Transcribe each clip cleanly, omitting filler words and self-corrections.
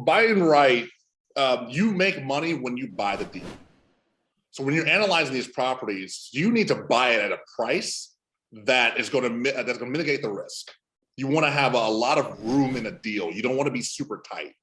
buying right, you make money when you buy the deal. So when you're analyzing these properties, you need to buy it at a price that's going to mitigate the risk. You want to have a lot of room in a deal. You don't want to be super tight.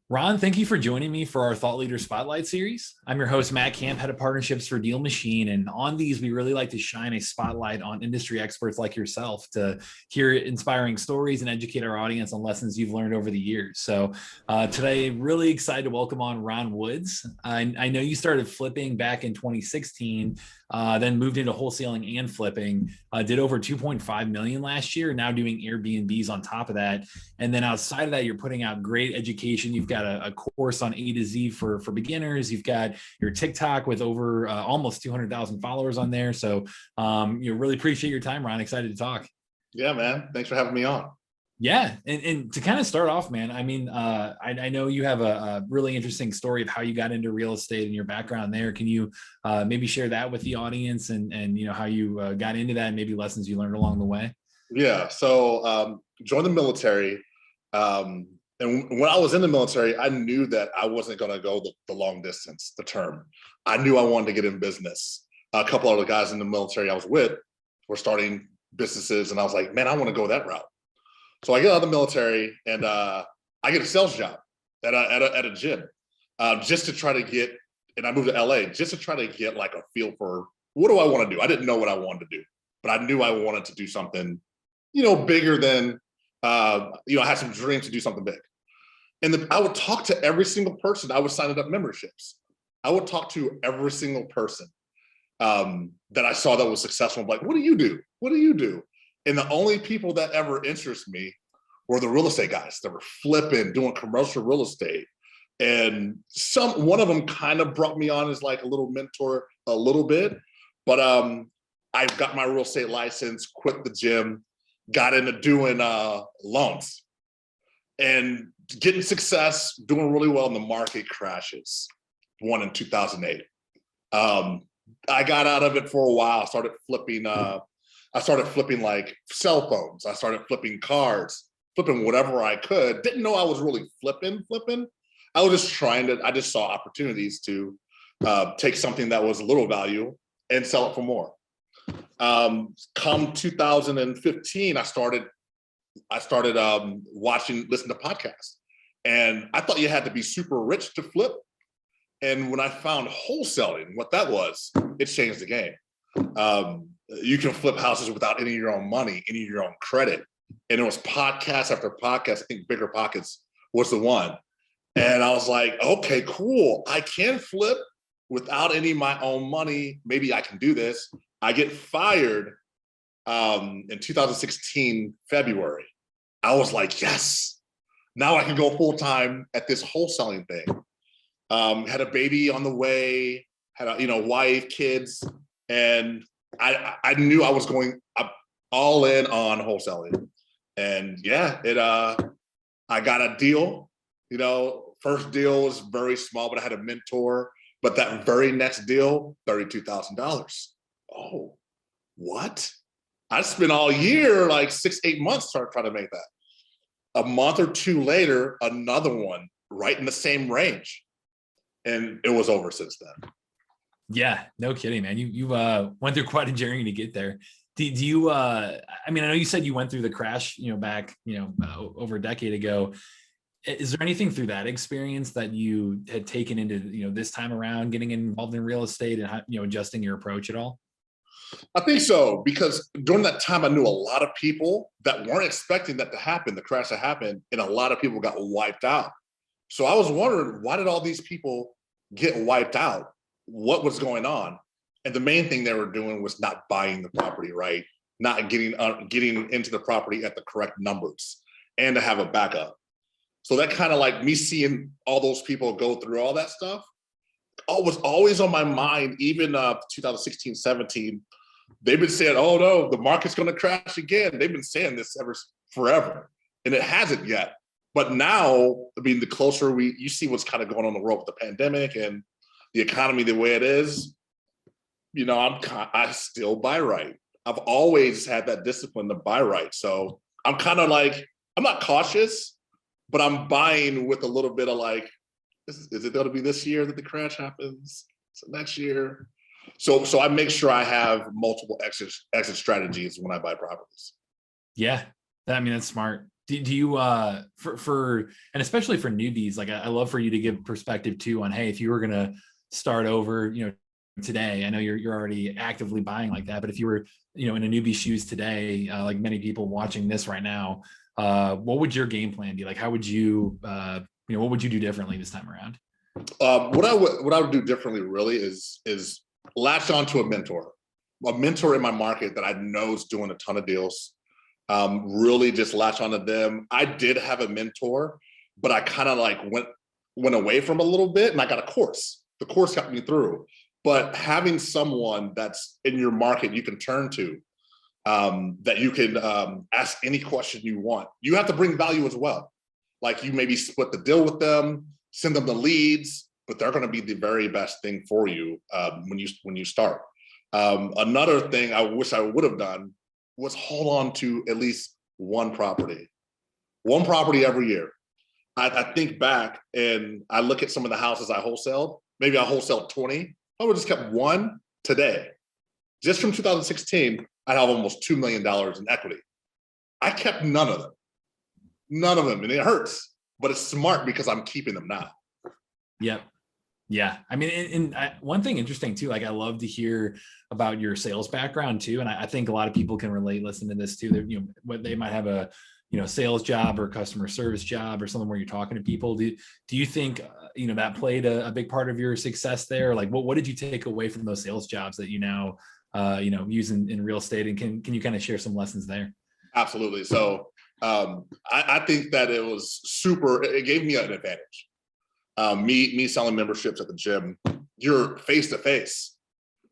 Ron, thank you for joining me for our Thought Leader Spotlight series. I'm your host, Matt Camp, head of partnerships for DealMachine. And on these, we really like to shine a spotlight on industry experts like yourself to hear inspiring stories and educate our audience on lessons you've learned over the years. So today, really excited to welcome on Ron Woods. I know you started flipping back in 2016, then moved into wholesaling and flipping, did over 2.5 million last year, now doing Airbnbs on top of that. And then outside of that, you're putting out great education. You've got a course on A to Z for beginners. You've got your TikTok with over almost 200,000 followers on there. So you really appreciate your time, Ron. Excited to talk. Yeah, man. Thanks for having me on. Yeah. And to kind of start off, man, I mean, I know you have a really interesting story of how you got into real estate and your background there. Can you maybe share that with the audience and you know, how you got into that and maybe lessons you learned along the way? Yeah. So joined the military. And when I was in the military, I knew that I wasn't going to go the long distance, the term. I knew I wanted to get in business. A couple of the guys in the military I was with were starting businesses, and I was like, man, I want to go that route. So I get out of the military, and I get a sales job at a gym, just to try to get. And I moved to LA just to try to get like a feel for what do I want to do. I didn't know what I wanted to do, but I knew I wanted to do something, bigger than. I had some dreams to do something big. And I would talk to every single person. I was signing up memberships. I would talk to every single person that I saw that was successful. I'm like, what do you do? What do you do? And the only people that ever interested me were the real estate guys that were flipping, doing commercial real estate. And one of them kind of brought me on as like a little mentor a little bit. But I got my real estate license, quit the gym, got into doing loans and getting success, doing really well, and the market crashes. One in 2008. I got out of it for a while. I started flipping like cell phones. I started flipping cars, flipping whatever I could. Didn't know I was really flipping. I was just I just saw opportunities to take something that was little value and sell it for more. Come 2015, I started listening to podcasts, and I thought you had to be super rich to flip. And when I found wholesaling, what that was, it changed the game. You can flip houses without any of your own money, any of your own credit. And it was podcast after podcast. I think Bigger Pockets was the one. And I was like, okay, cool. I can flip without any of my own money. Maybe I can do this. I get fired in 2016, February. I was like, yes, now I can go full time at this wholesaling thing. Had a baby on the way, had a wife, kids, and I knew I was going all in on wholesaling. And yeah, I got a deal. First deal was very small, but I had a mentor. But that very next deal, $32,000. Oh, what? I spent all year, like 6-8 months trying to make that. A month or two later, another one right in the same range. And it was over since then. Yeah, no kidding, man. You went through quite a journey to get there. Do you, I know you said you went through the crash, back, over a decade ago. Is there anything through that experience that you had taken into, this time around, getting involved in real estate and, adjusting your approach at all? I think so, because during that time, I knew a lot of people that weren't expecting that to happen, the crash to happen, and a lot of people got wiped out. So I was wondering, why did all these people get wiped out? What was going on? And the main thing they were doing was not buying the property right, not getting into the property at the correct numbers, and to have a backup. So that kind of like me seeing all those people go through all that stuff, was always on my mind, even 2016, 17. They've been saying, oh no, the market's going to crash again. They've been saying this forever, and it hasn't yet. But now, the closer you see what's kind of going on in the world with the pandemic and the economy the way it is, I still buy right. I've always had that discipline to buy right. So I'm kind of like, I'm not cautious, but I'm buying with a little bit of like, is it going to be this year that the crash happens? So next year. So I make sure I have multiple exit strategies when I buy properties. Yeah, I mean, that's smart. Do you for and especially for newbies, like I love for you to give perspective too on, hey, if you were gonna start over, today, I know you're already actively buying like that, but if you were, in a newbie shoes today, like many people watching this right now, what would your game plan be? Like, how would you, what would you do differently this time around? What I would do differently really is latch on to a mentor in my market that I know is doing a ton of deals. Really just latch onto them. I did have a mentor, but I kind of like went away from a little bit, and I got a course. The course got me through. But having someone that's in your market you can turn to, that you can ask any question you want. You have to bring value as well. Like you maybe split the deal with them, send them the leads, but they're going to be the very best thing for you when you start. Another thing I wish I would have done was hold on to at least one property every year. I think back and I look at some of the houses I wholesaled. Maybe I wholesaled 20. I would have just kept one today. Just from 2016, I have almost $2 million in equity. I kept none of them. And it hurts, but it's smart because I'm keeping them now. Yep. Yeah. I mean, and one thing interesting too, like I love to hear about your sales background too. And I think a lot of people can relate, listen to this too. That, what they might have a, sales job or customer service job or something where you're talking to people. Do you think, that played a big part of your success there? Like what did you take away from those sales jobs that you now, use in real estate? And can you kind of share some lessons there? Absolutely. So I think that it gave me an advantage. Me selling memberships at the gym, you're face to face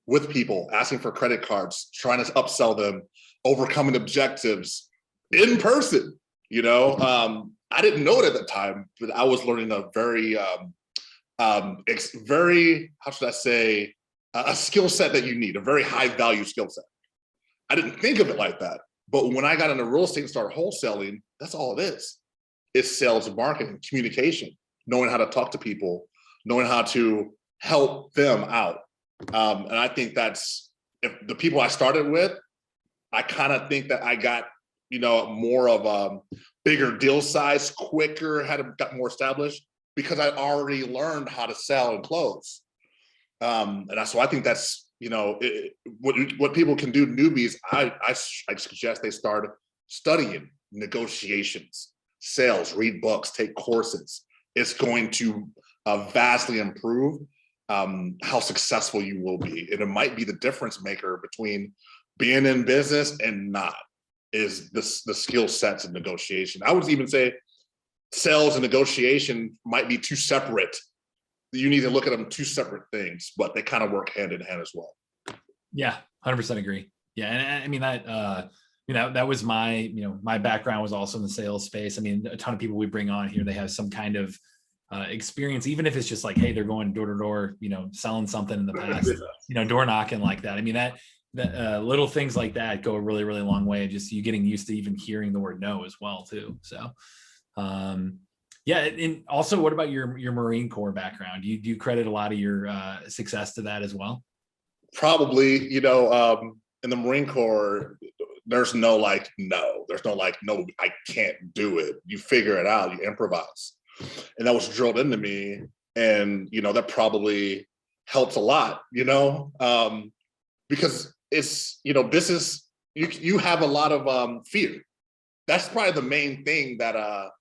with people, asking for credit cards, trying to upsell them, overcoming objectives in person. I didn't know it at the time, but I was learning a very, how should I say, a skill set that you need, a very high value skill set. I didn't think of it like that. But when I got into real estate and started wholesaling, that's all it is. It's sales and marketing, communication, knowing how to talk to people, knowing how to help them out. And I think that's, if the people I started with, I kind of think that I got, more of a bigger deal size, quicker, got more established because I already learned how to sell and close. So I think that's, what people can do, newbies, I suggest they start studying negotiations, sales, read books, take courses. It's going to vastly improve how successful you will be. And it might be the difference maker between being in business and not, is the skill sets of negotiation. I would even say sales and negotiation might be two separate. You need to look at them two separate things, but they kind of work hand in hand as well. Yeah, 100% agree. Yeah, and I mean that that was my my background was also in the sales space. I mean, a ton of people we bring on here, they have some kind of experience, even if it's just like, hey, they're going door to door, selling something in the past, door knocking like that. I mean, that little things like that go a really, really long way. Just you getting used to even hearing the word no as well too. So, yeah. And also, what about your Marine Corps background? Do you credit a lot of your success to that as well? Probably, in the Marine Corps, there's no like, no, I can't do it. You figure it out, you improvise. And that was drilled into me. And, that probably helps a lot, because it's, this is, you have a lot of fear. That's probably the main thing that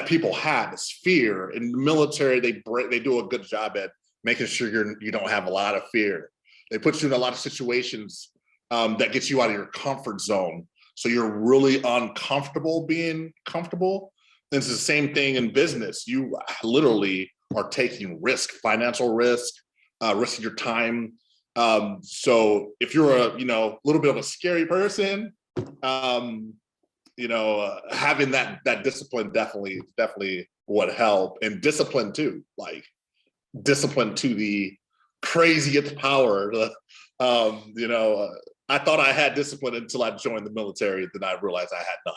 people have is fear. In the military, they do a good job at making sure you don't have a lot of fear. They put you in a lot of situations that gets you out of your comfort zone. So you're really uncomfortable being comfortable. And it's the same thing in business. You literally are taking risk, financial risk, risk of your time. So if you're a little bit of a scary person, having that discipline definitely would help, and discipline too, like discipline to the craziest power. I thought I had discipline until I joined the military. Then I realized I had none.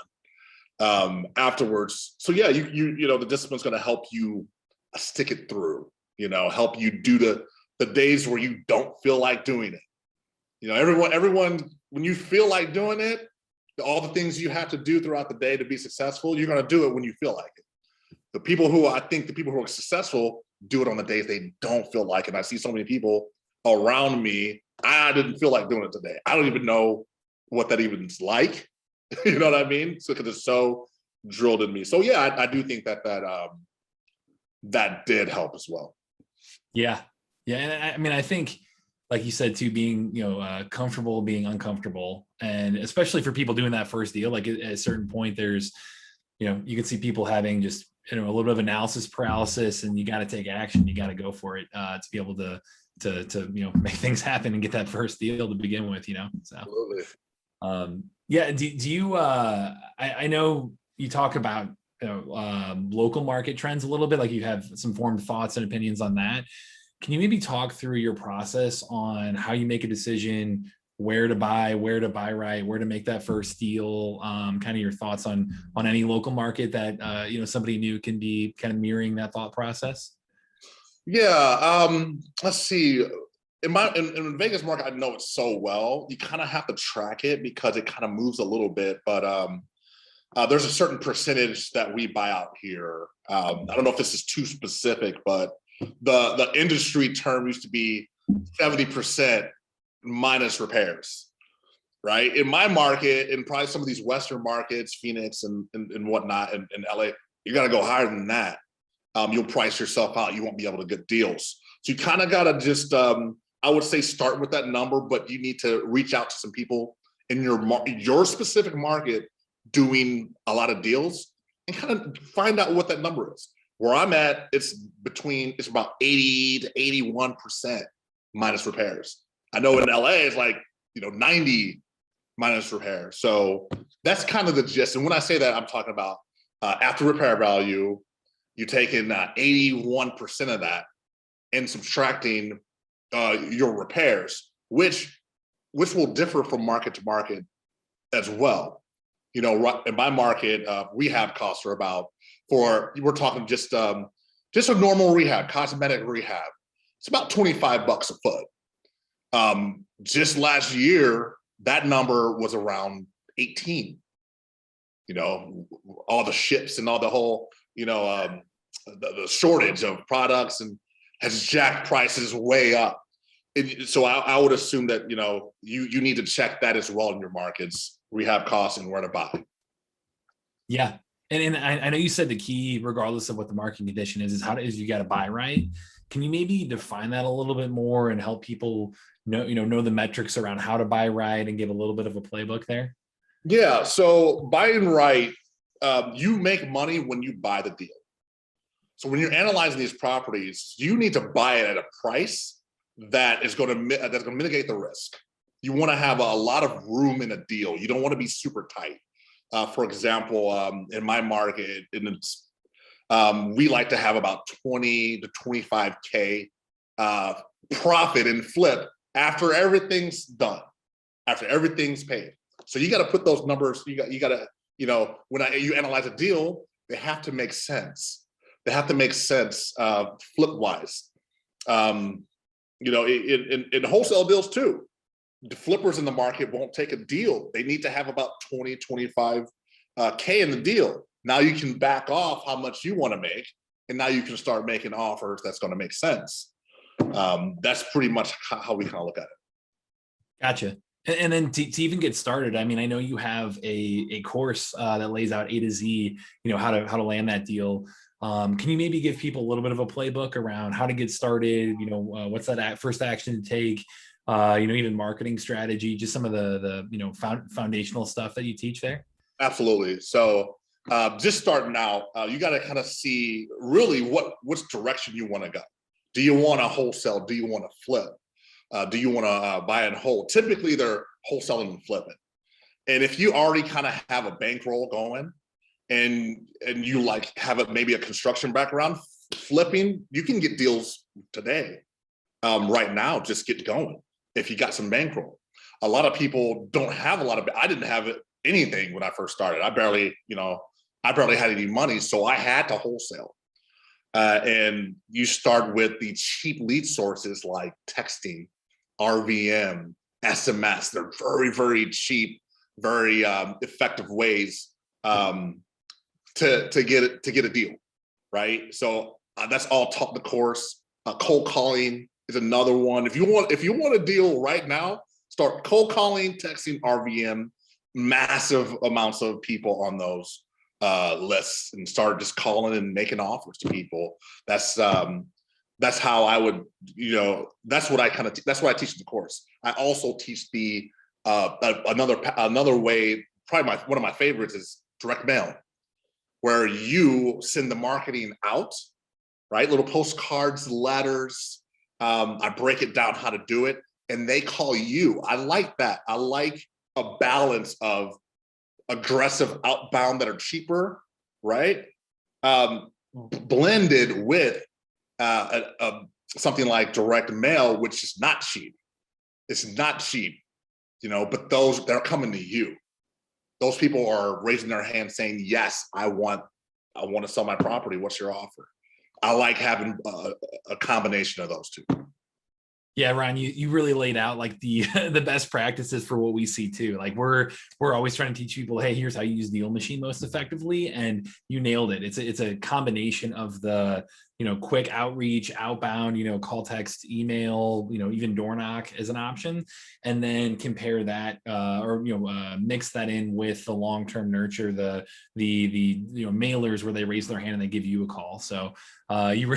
afterwards. So yeah, you know, the discipline's going to help you stick it through, you know, help you do the days where you don't feel like doing it. You know, everyone, when you feel like doing it, all the things you have to do throughout the day to be successful, you're going to do it when you feel like it. The people who are successful do it on the days they don't feel like it. I see so many people around me. I didn't feel like doing it today. I don't even know what that even is like. You know what I mean? So because it's so drilled in me. So yeah, I do think that did help as well. Yeah. Yeah. And I mean, I think, like you said, too, being, comfortable, being uncomfortable, and especially for people doing that first deal, like at a certain point, there's, you can see people having just, a little bit of analysis paralysis, and you got to take action. You got to go for it to be able to make things happen and get that first deal to begin with, so. Absolutely. Yeah. Do you, I know you talk about, local market trends a little bit, like you have some formed thoughts and opinions on that. Can you maybe talk through your process on how you make a decision, where to buy right, where to make that first deal, kind of your thoughts on any local market that, somebody new can be kind of mirroring that thought process? Yeah. Let's see. In Vegas market, I know it so well. You kind of have to track it because it kind of moves a little bit, but there's a certain percentage that we buy out here. I don't know if this is too specific, but the industry term used to be 70% minus repairs, right? In my market, in probably some of these Western markets, Phoenix and whatnot, and LA, you got to go higher than that. You'll price yourself out. You won't be able to get deals. So you kind of got to just, I would say, start with that number, but you need to reach out to some people in your specific market doing a lot of deals and kind of find out what that number is. Where I'm at, it's about 80 to 81% minus repairs. I know in LA it's like 90 minus repairs. So that's kind of the gist. And when I say that, I'm talking about after repair value, you take in 81% of that and subtracting your repairs, which will differ from market to market as well. In my market, rehab costs are about, we're talking just a normal rehab, cosmetic rehab. It's about $25 a foot. Just last year, that number was around 18. All the ships and all the whole, the shortage of products and has jacked prices way up. So I would assume that, you need to check that as well in your markets, rehab costs and where to buy. Yeah. And I know you said the key, regardless of what the market condition is you got to buy right. Can you maybe define that a little bit more and help people know the metrics around how to buy right and give a little bit of a playbook there? Yeah. So buying right, you make money when you buy the deal. So when you're analyzing these properties, you need to buy it at a price that's going to mitigate the risk. You want to have a lot of room in a deal. You don't want to be super tight. For example, in my market, we like to have about 20 to 25K profit and flip after everything's done, after everything's paid. So you got to put those numbers. You got to when you analyze a deal, they have to make sense. They have to make sense flip wise. In wholesale deals too. The flippers in the market won't take a deal. They need to have about 20, 25K in the deal. Now you can back off how much you want to make, and now you can start making offers that's going to make sense. That's pretty much how we kind of look at it. Gotcha. And then to even get started, I mean, I know you have a course that lays out A to Z, how to land that deal. Can you maybe give people a little bit of a playbook around how to get started? What's that first action to take? Even marketing strategy, just some of the foundational stuff that you teach there? Absolutely. So just starting out, you got to kind of see really which direction you want to go. Do you want to wholesale? Do you want to flip? Do you want to buy and hold? Typically, they're wholesaling and flipping. And if you already kind of have a bankroll going and you have maybe a construction background, flipping, you can get deals today. Right now, just get going. If you got some bankroll, a lot of people don't have I didn't have anything when I first started. I barely, I barely had any money, so I had to wholesale. And you start with the cheap lead sources like texting, RVM, SMS. They're very, very cheap, very effective ways to get a deal, right? So that's all taught in the course. Cold calling is another one. If you want a deal right now, start cold calling, texting, RVM, massive amounts of people on those lists, and start just calling and making offers to people. That's how I would, that's what I that's what I teach in the course. I also teach the another way. Probably one of my favorites is direct mail, where you send the marketing out, right? Little postcards, letters. I break it down how to do it, and they call you. I like that. I like a balance of aggressive outbound that are cheaper, right? Blended with something like direct mail, which is not cheap. It's not cheap, but they're coming to you. Those people are raising their hand saying, yes, I want to sell my property. What's your offer? I like having a combination of those two. Yeah, Ryan, you really laid out like the the best practices for what we see too. Like we're always trying to teach people, hey, here's how you use DealMachine most effectively, and you nailed it. It's a combination of the quick outreach, outbound, call, text, email, even door knock as an option, and then compare that or mix that in with the long term nurture, the mailers where they raise their hand and they give you a call. So you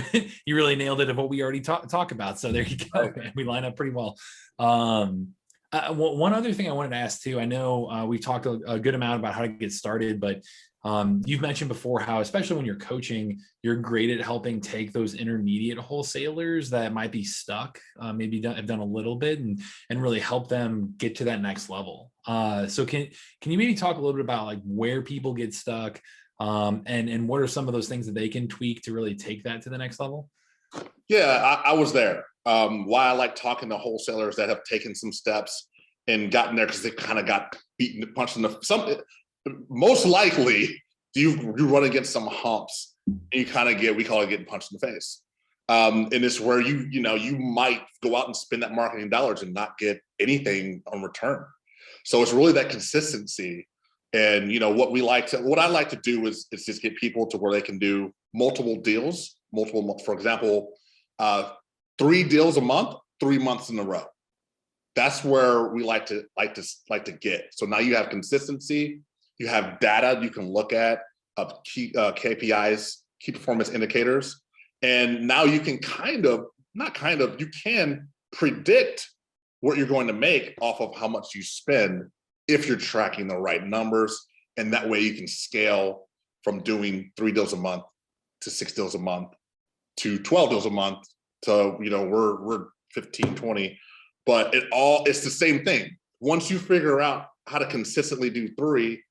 really nailed it of what we already talk about. So there you go, man. We line up pretty well. One other thing I wanted to ask too, I know we've talked a good amount about how to get started, but you've mentioned before how, especially when you're coaching, you're great at helping take those intermediate wholesalers that might be stuck, maybe have done a little bit, and really help them get to that next level. So can you maybe talk a little bit about like where people get stuck, and what are some of those things that they can tweak to really take that to the next level? Yeah, I was there. Why I like talking to wholesalers that have taken some steps and gotten there because they kind of got beaten, punched in the most likely you run against some humps and you kind of we call it getting punched in the face. And it's where you might go out and spend that marketing dollars and not get anything on return. So it's really that consistency. And what I like to do is just get people to where they can do multiple deals, for example, 3 deals a month, 3 months in a row. That's where we like to get. So now you have consistency, you have data you can look at, key KPIs, key performance indicators, and now you can you can predict what you're going to make off of how much you spend if you're tracking the right numbers. And that way you can scale from doing 3 deals a month to 6 deals a month to 12 deals a month to, we're 15, 20, but it's the same thing. Once you figure out how to consistently do 3,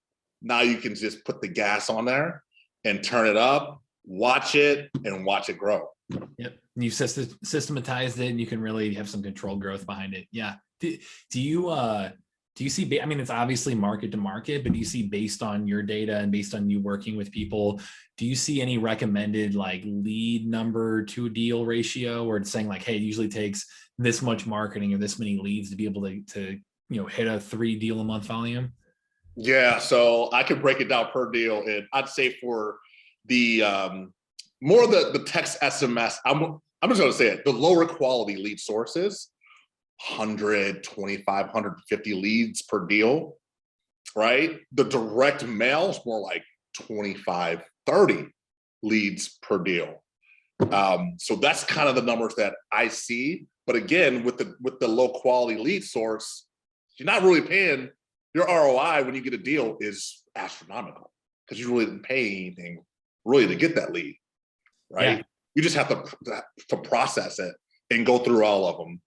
now you can just put the gas on there and turn it up, watch it grow. Yep. And you've systematized it and you can really have some controlled growth behind it. Yeah. Do you see, I mean, it's obviously market to market, but do you see, based on your data and based on you working with people, do you see any recommended like lead number to a deal ratio, where it's saying like, hey, it usually takes this much marketing or this many leads to be able to hit a 3 deal a month volume? Yeah, so I could break it down per deal, and I'd say for the more the text SMS, I'm just going to say it, the lower quality lead sources, 100, 25, 150 leads per deal, right? The direct mail is more like 25, 30 leads per deal. So that's kind of the numbers that I see. But again, with the low quality lead source, you're not really paying. Your ROI when you get a deal is astronomical because you really didn't pay anything really to get that lead, right? Yeah. You just have to process it and go through all of them.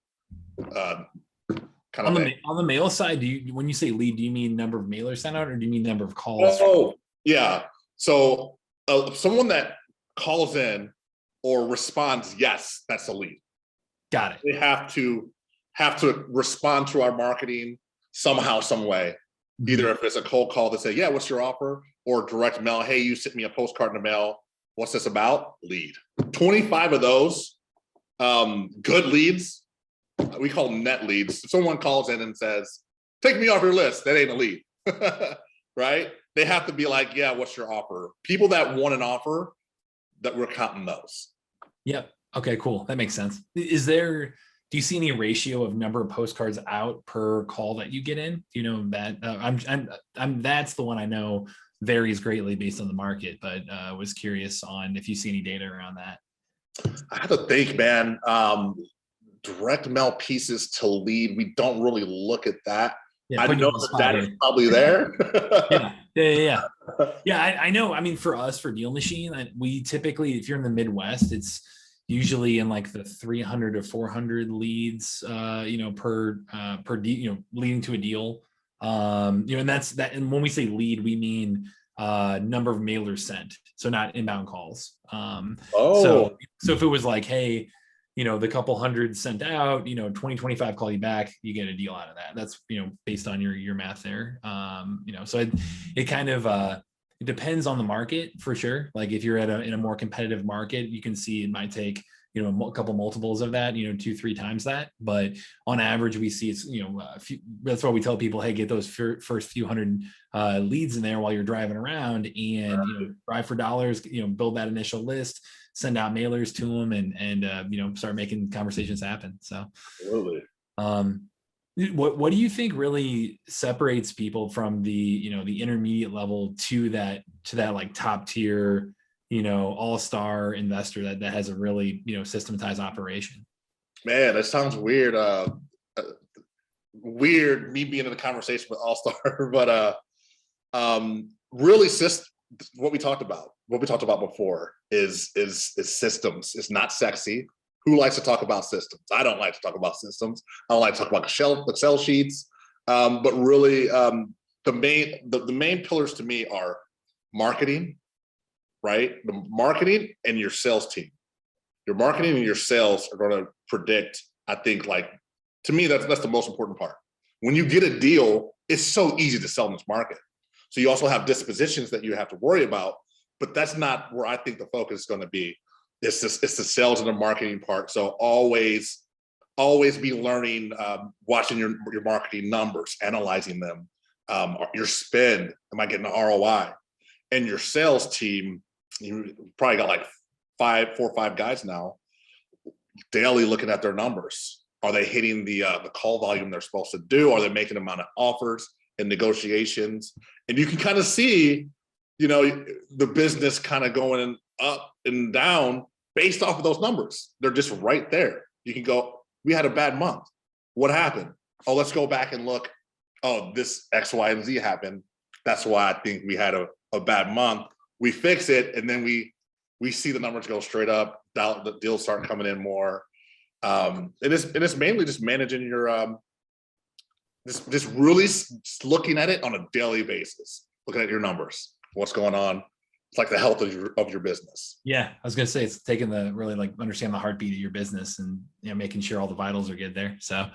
On the mail side, when you say lead, do you mean number of mailers sent out, or do you mean number of calls? Oh, yeah. So someone that calls in or responds, yes, that's a lead. Got it. They have to respond to our marketing somehow, some way. Either if it's a cold call that say, yeah, what's your offer? Or direct mail, hey, you sent me a postcard in the mail. What's this about? Lead. 25 of those good leads, we call them net leads. If someone calls in and says, take me off your list, that ain't a lead, right? They have to be like, yeah, what's your offer? People that want an offer, that we're counting those. Yep. Okay, cool. That makes sense. Do you see any ratio of number of postcards out per call that you get in? Do you know that? That's the one I know varies greatly based on the market, but was curious on if you see any data around that. I have to think, man. Direct mail pieces to lead, we don't really look at that. Yeah, I know the data is probably there. Yeah. I know. I mean, for us, for DealMachine, we typically, if you're in the Midwest, it's usually in like the 300 to 400 leads, per deal, leading to a deal. And that's that. And when we say lead, we mean number of mailers sent, so not inbound calls. So if it was like, hey, the couple hundred sent out, 2025 call you back, you get a deal out of that. That's, based on your math there. So it kind of, it depends on the market for sure. Like if you're in a more competitive market, you can see it might take, a couple multiples of that, 2-3 times that. But on average, we see it's, that's why we tell people, hey, get those first few hundred leads in there while you're driving around and, drive for dollars, build that initial list, send out mailers to them and start making conversations happen. So absolutely. What do you think really separates people from the the intermediate level to that like top tier all-star investor that has a really systematized operation? Man, that sounds weird. Weird me being in a conversation with all-star, but really what we talked about before is systems. It's not sexy. Who likes to talk about systems? I don't like to talk about systems. I don't like to talk about Excel sheets. But really, the main pillars to me are marketing, right? The marketing and your sales team. Your marketing and your sales are going to predict, I think, like, to me, that's the most important part. When you get a deal, it's so easy to sell in this market. So you also have dispositions that you have to worry about, but that's not where I think the focus is going to be. It's the sales and the marketing part. So always be learning, watching your marketing numbers, analyzing them, your spend. Am I getting an ROI? And your sales team, you probably got like 4 or 5 guys now, daily looking at their numbers. Are they hitting the call volume they're supposed to do? Are they making the amount of offers and negotiations? And you can kind of see, the business kind of going up and down based off of those numbers. They're just right there. You can go, we had a bad month. What happened? Oh, let's go back and look. Oh, this X, Y, and Z happened. That's why I think we had a bad month. We fix it, and then we see the numbers go straight up. The deals start coming in more. And it's mainly just managing your just really looking at it on a daily basis, looking at your numbers, what's going on. It's like the health of your business. Yeah, I was gonna say it's taking really like understand the heartbeat of your business and making sure all the vitals are good there. So,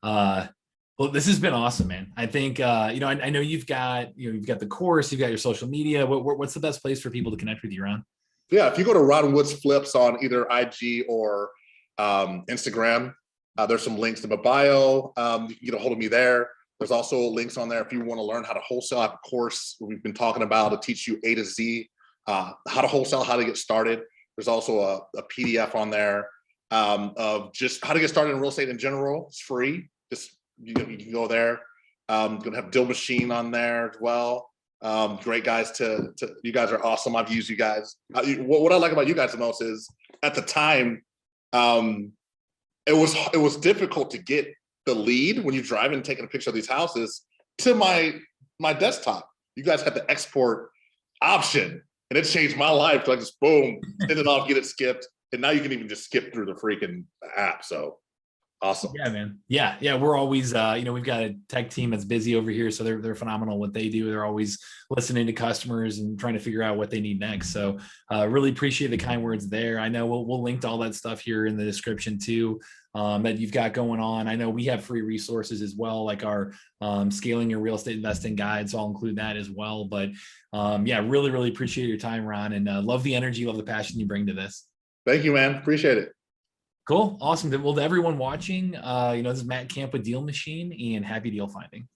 well, this has been awesome, man. I think I know you've got the course, you've got your social media. What's the best place for people to connect with you, Ron? Yeah, if you go to Ron Woods Flips on either IG or Instagram, there's some links to my bio. You can get a hold of me there. There's also links on there if you want to learn how to wholesale. I have a course we've been talking about to teach you A to Z, how to wholesale, how to get started. There's also a PDF on there of just how to get started in real estate in general. It's free. Just you can go there. Gonna have DealMachine on there as well. Great guys to you guys are awesome. I've used you guys. What I like about you guys the most is at the time, it was difficult to get the lead when you drive and taking a picture of these houses to my desktop. You guys had the export option, and it changed my life. So I just boom, send it off, get it skipped, and now you can even just skip through the freaking app. So Awesome. Yeah, man. Yeah. We're always, we've got a tech team that's busy over here. So they're phenomenal what they do. They're always listening to customers and trying to figure out what they need next. So really appreciate the kind words there. I know we'll link to all that stuff here in the description too, that you've got going on. I know we have free resources as well, like our scaling your real estate investing guide. So I'll include that as well. But yeah, really appreciate your time, Ron, and love the energy, love the passion you bring to this. Thank you, man. Appreciate it. Cool. Awesome. Well, to everyone watching, this is Matt Camp with DealMachine, and happy deal finding.